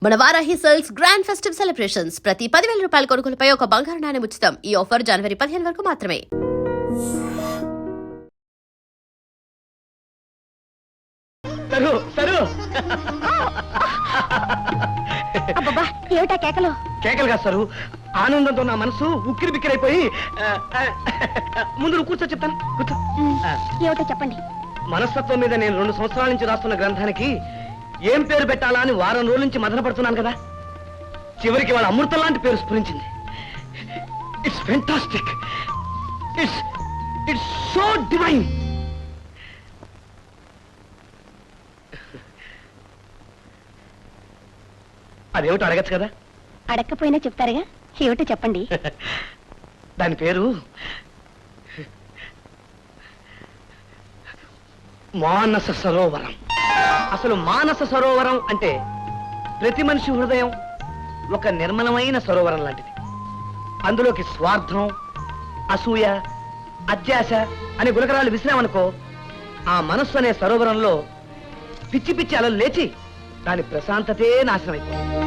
మన Varahi sales grand festive celebrations ప్రతి 10,000 రూపాయల కొనుగోలుపై ఒక బంగారు నాణెం ఉచితం. ఈ ఆఫర్ జనవరి 15 వరకు మాత్రమే. ఏమిటా కేకలు? కేకలు కాదు సరు, ఆనందంతో నా మనసు ఉక్కిరి బిక్కిరైపోయి ముందు నువ్వు కూర్చో, చెప్తాను కూర్చో. ఏమిటో చెప్పండి. మనస్తత్వం మీద నేను 2 సంవత్సరాల నుంచి రాస్తున్న గ్రంథానికి ఏం పేరు పెట్టాలా అని వారం రోజుల నుంచి మదన పడుతున్నాను కదా. చివరికి వాళ్ళ అమృతం లాంటి పేరు స్ఫురించింది. It's fantastic, it's so divine. అదేమిటో అడగచ్చు కదా. అడగకపోయినా చెప్తారుగా, ఏమిటో చెప్పండి. దాని పేరు మానస సరోవరం. అసలు మానస సరోవరం అంటే ప్రతి మనిషి హృదయం ఒక నిర్మలమైన సరోవరం లాంటిది. అందులోకి స్వార్థం, అసూయ, అత్యాశ అనే గులకరాలు విసిరామనుకో, ఆ మనస్సు అనే సరోవరంలో పిచ్చి పిచ్చి అలలు లేచి దాని ప్రశాంతతే నాశనం అయిపోయింది.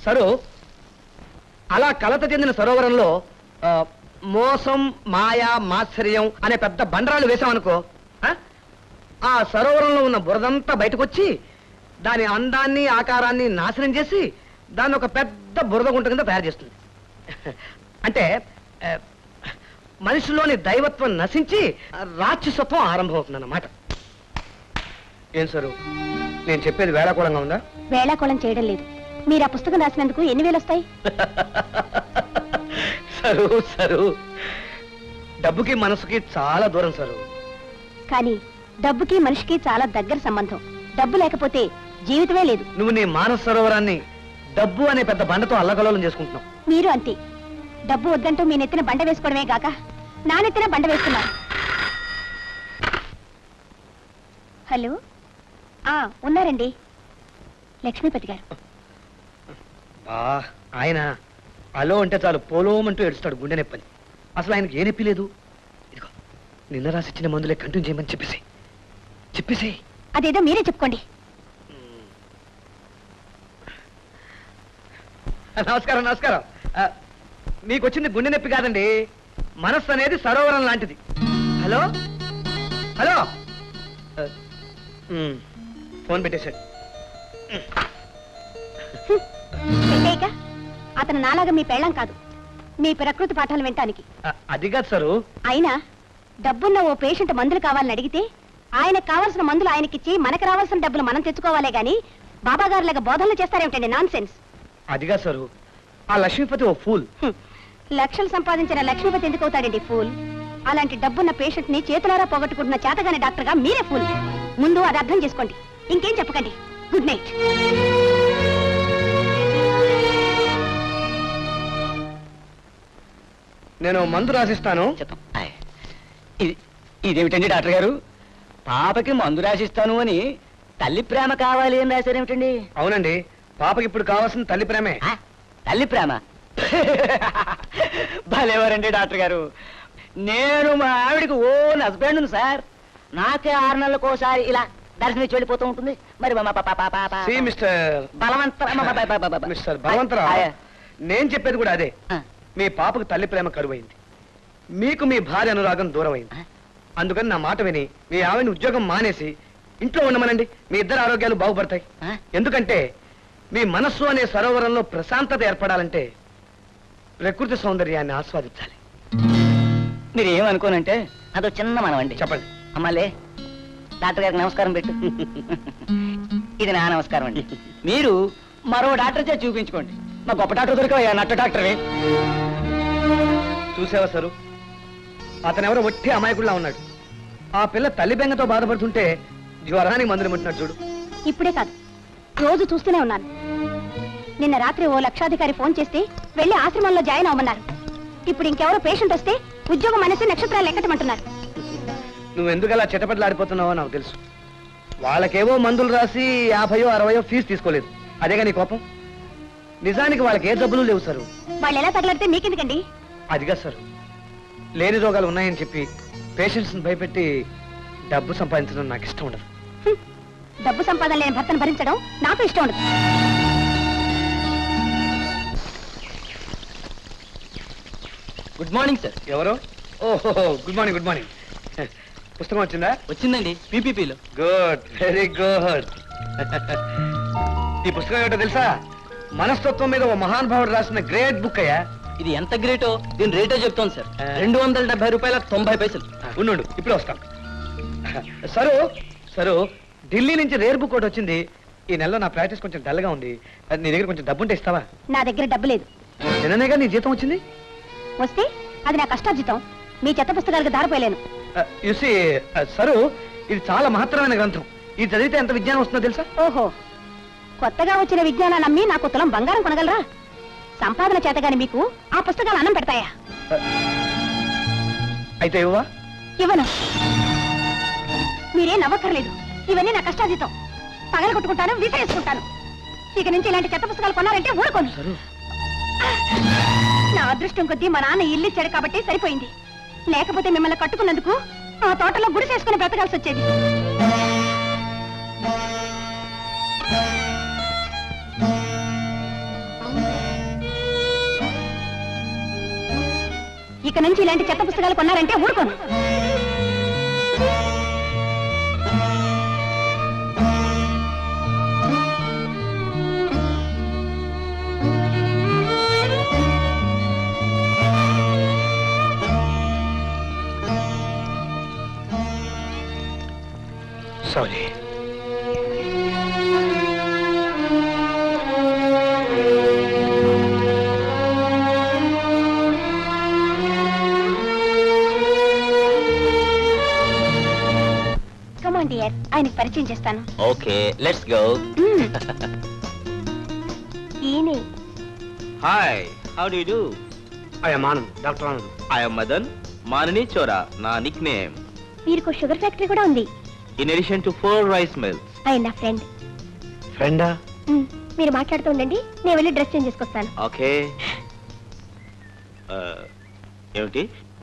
సరు అలా కలత చెందిన సరోవరంలో మోసం, మాయ, మాత్సర్యం అనే పెద్ద బండరాలు వేసామనుకో, ఆ సరోవరంలో ఉన్న బురదంతా బయటకొచ్చి దాని అందాన్ని, ఆకారాన్ని నాశనం చేసి దాన్ని ఒక పెద్ద బురద గుంట కింద తయారు చేస్తుంది. అంటే మనిషిలోని దైవత్వం నశించి రాక్షసత్వం ఆరంభమవుతుందన్నమాట. ఏం సరు, నేను చెప్పేది వేళాకోళంగా ఉందా? వేళాకోళం చేయడం లేదు. మీరు ఆ పుస్తకం రాసినందుకు ఎన్ని వేలు వస్తాయి? సరు సరు, డబ్బుకి మనసుకి చాలా దూరం సరు. కానీ డబ్బుకి మనిషికి చాలా దగ్గర సంబంధం. డబ్బు లేకపోతే జీవితమే లేదు. నువ్వు నీ మానస సరోవరాన్ని డబ్బు అనే పెద్ద బండతో అల్లకల్లోలం చేసుకుంటున్నావు. మీరు అంతే. డబ్బు వద్దంటూ మీ నెత్తిన బండ వేసుకోవడమే గాక నా నెత్తిన బండ వేస్తున్నారు. హలో, ఉన్నారండి, లక్ష్మీపతి గారు. ఆయన అలో అంటే చాలు పోలోమంటూ ఏడుస్తాడు, గుండె నొప్పని. అసలు ఆయనకి ఏ నొప్పి లేదు. ఇదిగో నిన్న రాసిచ్చిన మందులే కంటిన్యూ చేయమని చెప్పేసి అదేదో మీరే చెప్పుకోండి. నమస్కారం నమస్కారం. మీకు వచ్చింది గుండె నొప్పి కాదండి, మనస్సు అనేది సరోవరం లాంటిది. హలో హలో, ఫోన్ పెట్టేశాడు. అతను నాలాగా మీ పెళ్ళం కాదు, మీ ప్రకృతి పాఠాలు వినటానికి. అది కాదు సరు. అయినా డబ్బున్న ఓ పేషెంట్ మందులు కావాలని అడిగితే ఆయనకు కావాల్సిన మందులు ఆయనకిచ్చి మనకు రావాల్సిన డబ్బులు మనం తెచ్చుకోవాలే గాని బాబా గారులాగా బోధనలు చేస్తారేమిటండి? Non sense. అది కాదు సరు, ఆ లక్ష్మీపతి ఓ ఫూల్. లక్షలు సంపాదించిన లక్ష్మీపతి ఎందుకు అవుతాడండి ఫూల్? అలాంటి డబ్బున్న పేషెంట్ ని చేతులారా పోగొట్టుకుంటున్న చేతగానే డాక్టర్ గా మీరే ఫూల్. ముందు అది అర్థం చేసుకోండి, ఇంకేం చెప్పకండి. Good night. నేను మందు రాసిస్తాను. ఇదేమిటండి డాక్టర్ గారు, పాపకి మందు రాసిస్తాను అని తల్లి ప్రేమ కావాలి అని రాశారేమిటండి? అవునండి, పాపకి ఇప్పుడు కావాల్సిన తల్లి ప్రేమే. తల్లి ప్రేమ? భలేవారండి డాక్టర్ గారు. నేను మా ఆవిడికి ఓన్ హస్బెండ్ సార్. నాకే 6 నెలలకోసారి ఇలా దర్శనం వెళ్ళిపోతూ ఉంటుంది. మరి మిస్టర్ బలవంతరావు, నేను చెప్పేది కూడా అదే. మీ పాపకు తల్లి ప్రేమ కరువైంది, మీకు మీ భార్య అనురాగం దూరం అయింది. అందుకని నా మాట విని మీ ఆవిడని ఉద్యోగం మానేసి ఇంట్లో ఉండమనండి. మీ ఇద్దరు ఆరోగ్యాలు బాగుపడతాయి. ఎందుకంటే మీ మనస్సు అనే సరోవరంలో ప్రశాంతత ఏర్పడాలంటే ప్రకృతి సౌందర్యాన్ని ఆస్వాదించాలి. మీరు ఏమనుకోనంటే అదో చిన్న మనవండి. చెప్పండి. అమ్మాలే, డాక్టర్ గారికి నమస్కారం పెట్టు. ఇది నా నమస్కారం అండి. మీరు మరో డాక్టర్ చేసి చూపించుకోండి. మా గొప్ప డాక్టర్ దొరికా నట్ట డాక్టరే. చూసావా సరు, అతనెవరో ఒట్టి అమాయకుడిలా ఉన్నాడు. ఆ పిల్ల తల్లి బెంగతో బాధపడుతుంటే జ్వరానికి మందులు ముట్టినాడు చూడు. ఇప్పుడే కాదు, రోజు చూస్తూనే ఉన్నాను. నిన్న రాత్రి ఓ లక్షాధికారి ఫోన్ చేస్తే వెళ్లి ఆశ్రమంలో జాయిన్ అవ్వమన్నారు. ఇప్పుడు ఇంకెవరో పేషెంట్ వస్తే ఉద్యోగం అనేసి నక్షత్రాలు ఎక్కటమంటున్నారు. నువ్వెందుకు అలా చిటపట్లాడిపోతున్నావో నాకు తెలుసు. వాళ్ళకేవో మందులు రాసి 50 60 ఫీజు తీసుకోలేదు, అదేగా నీ కోపం. నిజానికి వాళ్ళకి ఏ జబ్బులు లేవు సారు. వాళ్ళు ఎలా తగలడితే మీకెందుకండి? అదిగా సార్, లేని రోగాలు ఉన్నాయని చెప్పి పేషెంట్స్ భయపెట్టి డబ్బు సంపాదించడం నాకు ఇష్టం ఉండదు. డబ్బు సంపాదన లేని భర్తను భరించడం నాకు ఇష్టం ఉండదు. Good morning sir. ఎవరు? ఓహో, గుడ్ మార్నింగ్, గుడ్ మార్నింగ్. పుస్తకం వచ్చిందా? వచ్చిందండి, పీపీపీలో. Good, very good. ఈ పుస్తకం ఏమిటో తెలుసా? మనస్తత్వం మీద ఓ మహానుభావుడు రాసిన గ్రేట్ బుక్ అయ్యా. ఇది ఎంత గ్రేటో దీని రేటో చెప్తాను సార్. 270 రూపాయల 90 పైసలు. ఉండు, ఇప్పుడే వస్తాను. సరు సరు, ఢిల్లీ నుంచి రేర్ బుక్ ఒకటి వచ్చింది. ఈ నెలలో నా ప్రాక్టీస్ కొంచెం డల్ గా ఉంది. నీ దగ్గర కొంచెం డబ్బు ఉంటే ఇస్తావా? నా దగ్గర డబ్బు లేదు. నిన్ననేగా నీ జీతం వచ్చింది. వస్తే అది నా కష్టార్జితం. మీ చెత్త పుస్తకాలకు దారిపోయలేను. యుసి సరు, ఇది చాలా మహత్తరమైన గ్రంథం. ఇది చదివితే ఎంత విజ్ఞానం వస్తుందో తెలుసా? ఓహో, కొత్తగా వచ్చిన విజ్ఞానాన్ని అమ్మి నాకు తులం బంగారం కొనగలరా? సంపాదన చేతగాని మీకు ఆ పుస్తకాలు అన్నం పెడతాయా? అయితే ఇవ్వవా? ఇవ్వను. మీరేం నవ్వక్కర్లేదు. ఇవన్నీ నా కష్టార్జితం. పగల కొట్టుకుంటాను, విసిరేసుకుంటాను. ఇక నుంచి ఇలాంటి చెత్త పుస్తకాలు కొన్నారంటే ఊరుకోను. సరు, నా అదృష్టం కొద్దీ మా నాన్న ఇల్లు ఇచ్చాడు కాబట్టి సరిపోయింది. లేకపోతే మిమ్మల్ని కట్టుకున్నందుకు ఆ తోటలో గుడి చేసుకుని బ్రతకాల్సి వచ్చేది. ఇక నుంచి ఇలాంటి చెత్త పుస్తకాలు కొన్నారంటే ఊరుకోను. సారీ. కమాన్ డియర్, ఆయనకి పరిచయం చేస్తాను. Okay, let's go. ఈయనే. Hi, how do you do? I'm Anand, doctor Anand. I am Madan, మానని చోరా నా నిక్ నేమ్. వీరికి షుగర్ ఫ్యాక్టరీ కూడా ఉంది. In addition to 4 rice mills. ఆయన నా ఫ్రెండ్. ఫ్రెండా? మీరు మాట్లాడుతూ ఉండండి, నేను వెళ్ళి డ్రెస్ చేంజ్ చేసుకొస్తాను. ఓకే. ఏమిటి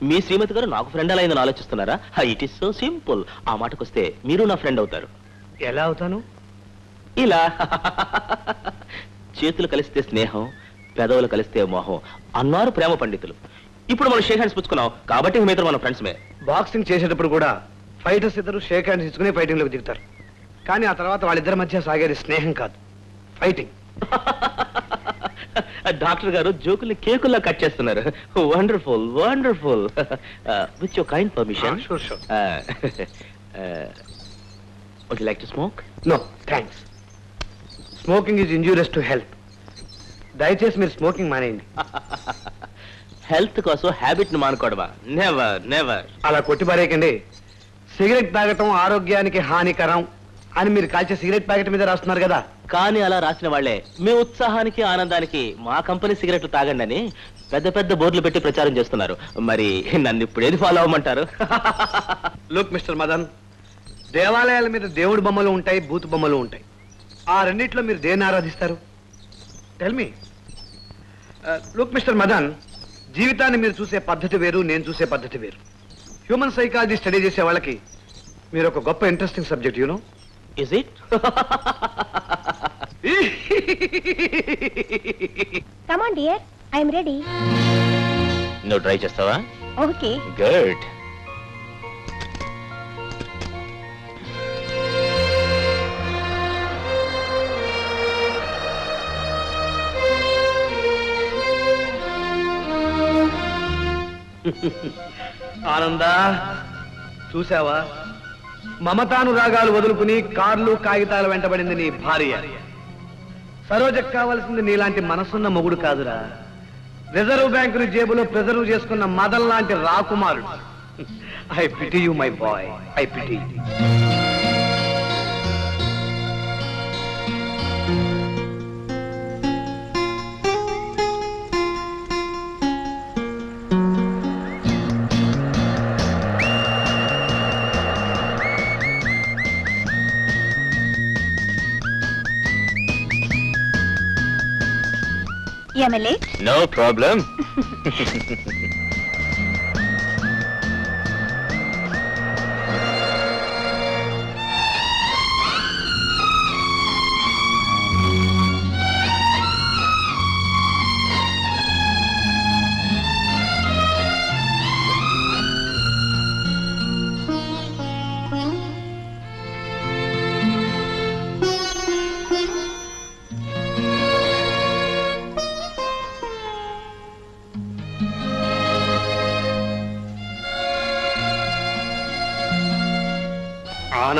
మీ శ్రీమతి గారు నాకు ఫ్రెండ్ అలా అయిందని ఆలోచిస్తున్నారా? It is so simple. ఆ మాటకొస్తే మీరు నా ఫ్రెండ్ అవుతారు. ఎలా అవుతాను? ఇలా చేతులు కలిస్తే స్నేహం, పెదవులు కలిస్తే మోహం అన్నారు ప్రేమ పండితులు. ఇప్పుడు మనం షేక్ హ్యాండ్స్ పుచ్చుకున్నాం కాబట్టి మీ ఇద్దరు మన ఫ్రెండ్స్మే. బాక్సింగ్ చేసేటప్పుడు కూడా ఫైటర్స్ ఇద్దరు షేక్ హ్యాండ్స్ ఇచ్చుకుని ఫైటింగ్ లోకి దిగుతారు. కానీ ఆ తర్వాత వాళ్ళిద్దరి మధ్య సాగేది స్నేహం కాదు, ఫైటింగ్. డాక్టర్ గారు జోకుల్ని కేకుల్లా కట్ చేస్తున్నారు. Wonderful, wonderful. With your kind permission. Sure, sure. Would you like to smoke? No thanks. Smoking is injurious to health. దయచేసి మీరు స్మోకింగ్ మానేయండి. హెల్త్ కోసం హ్యాబిట్ ని మానుకోవడమా? Never, never. అలా కొట్టిపారేయకండి. సిగరెట్ తాగటం ఆరోగ్యానికి హానికరం అని మీరు కాల్చే సిగరెట్ ప్యాకెట్ మీద రాస్తున్నారు కదా. కానీ అలా రాసిన వాళ్లే మీ ఉత్సాహానికి ఆనందానికి మా కంపెనీ సిగరెట్లు తాగండి అని పెద్ద పెద్ద బోర్డులు పెట్టి ప్రచారం చేస్తున్నారు. మరి నన్ను ఇప్పుడు ఏది ఫాలో అవ్వమంటారు? లుక్ మిస్టర్ మదన్, దేవాలయాల మీద దేవుడి బొమ్మలు ఉంటాయి, బూతు బొమ్మలు ఉంటాయి. ఆ రెండిట్లో మీరు దేన్ని ఆరాధిస్తారు? Tell me. Look mister Madan, జీవితాన్ని మీరు చూసే పద్ధతి వేరు, నేను చూసే పద్ధతి వేరు. హ్యూమన్ సైకాలజీ స్టడీ చేసే వాళ్ళకి మీరు ఒక గొప్ప interesting subject. You know is it? Come on dear, I'm ready. నువ్వు ట్రై చేస్తావా? ఓకే. గుడ్. ఆనందా, చూసావా? మమతానురాగాలు వదులుకుని కార్లు కాగితాలు వెంటబడింది నీ భార్య. సరోజకు కావలసింది నీలాంటి మనసున్న మొగుడు కాదురా, రిజర్వ్ బ్యాంకుని జేబులో ప్రిజర్వ్ చేసుకున్న మదన్ లాంటి రాకుమారుడు. I pity you my boy, I pity. MLA, no problem.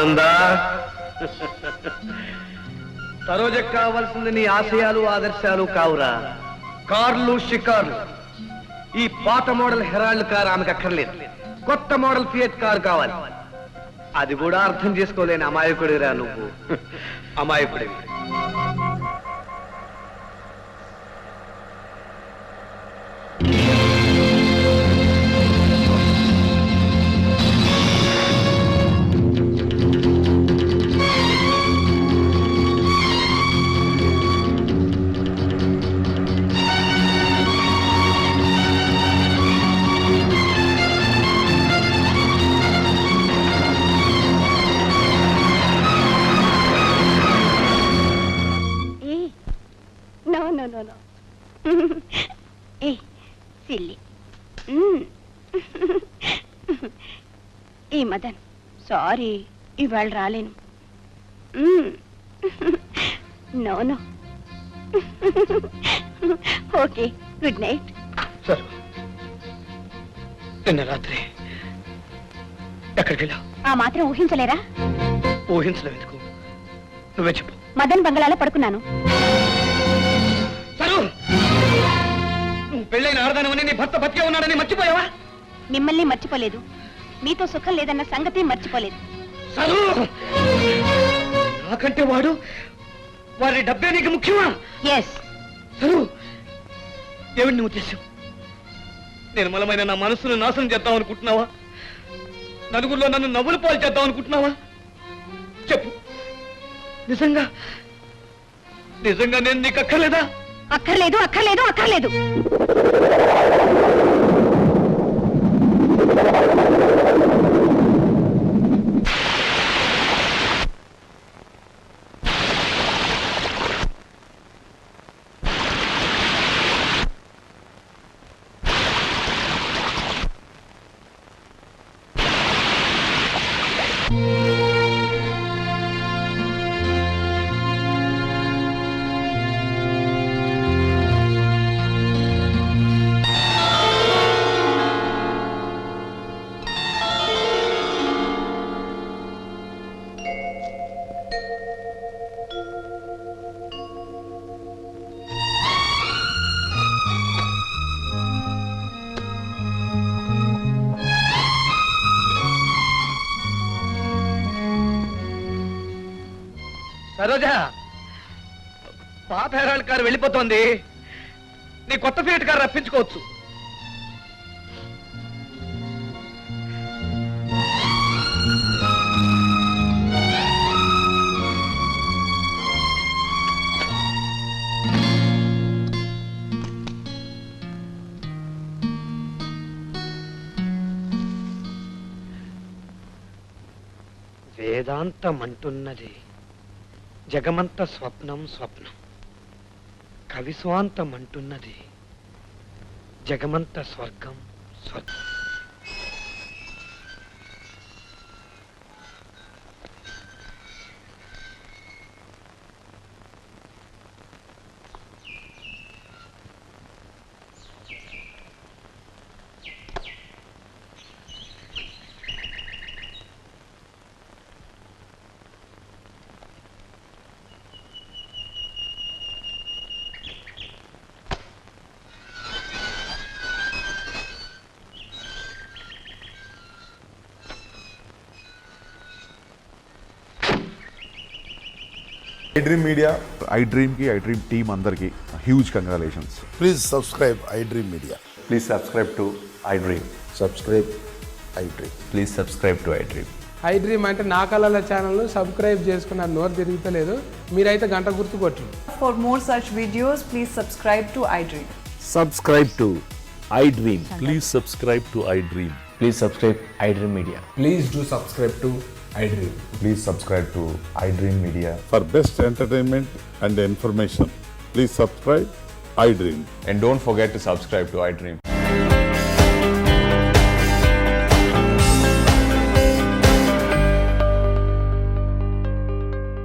ఉందా? సరోజకు కావాల్సింది నీ ఆశయాలు ఆదర్శాలు కావురా, కార్లు షికార్లు. ఈ పాత మోడల్ హెరాల్డ్ కార్ ఆమెకు అక్కర్లేదు, కొత్త మోడల్ ఫియట్ కార్ కావాలి. అది కూడా అర్థం చేసుకోలేని అమాయకుడిరా నువ్వు. అమాయకుడివి. No. Hey, silly. ఏ మదన్, సారీ, ఇవాళ రాలేను. No. Okay, good night. Sir, నిన్న రాత్రి ఎక్కడికి వెళ్ళావు? ఆ మాత్రం ఊహించలేరా? ఊహించడం ఎందుకు, నువ్వే చెప్పు. మదన్ బంగళాలో పడుకున్నాను. సరు, నువ్వు పెళ్ళైన ఆడదానవని నీ భర్త బతికే ఉన్నాడని మర్చిపోయావా? మిమ్మల్ని మర్చిపోలేదు, మీతో సుఖం లేదన్న సంగతి మర్చిపోలేదు. సరు, నాకంటే వారి డబ్బే నీకు ముఖ్యమా? ఎస్. సరు, ఏమిటి నీ ఉద్దేశం? నిర్మలమైన నా మనసును నాశనం చేద్దాం అనుకుంటున్నావా? నలుగురిలో నన్ను నవ్వులు పాలు చేద్దాం అనుకుంటున్నావా? చెప్పు, నిజంగా నేను నీకు అక్కర్లేదా? అక్కర్లేదు. సరోజా, పాత హెరాల్డ్ కారు వెళ్ళిపోతోంది, నీ కొత్త ఫియట్ కారు రప్పించుకోవచ్చు. వేదాంతం అంటున్నది జగమంత స్వప్నం. కవిస్వాంతం అంటున్నది జగమంత స్వర్గం. iDream Media, iDream की iDream team అందరికి huge congratulations. Please subscribe iDream Media. Please subscribe to iDream. Subscribe iDream. Please subscribe to iDream. iDream అంటే నా కళల ఛానల్ను సబ్స్క్రైబ్ చేసుకున్న నోరు తిరుగుతలేదు, మీరైతే గంట గుర్తు కొట్టండి. For more such videos, please subscribe to iDream. Subscribe to iDream. Please subscribe to iDream. Please subscribe iDream Media. Please do subscribe to iDream. Please subscribe to iDream Media. For best entertainment and information, please subscribe iDream. And don't forget to subscribe to iDream.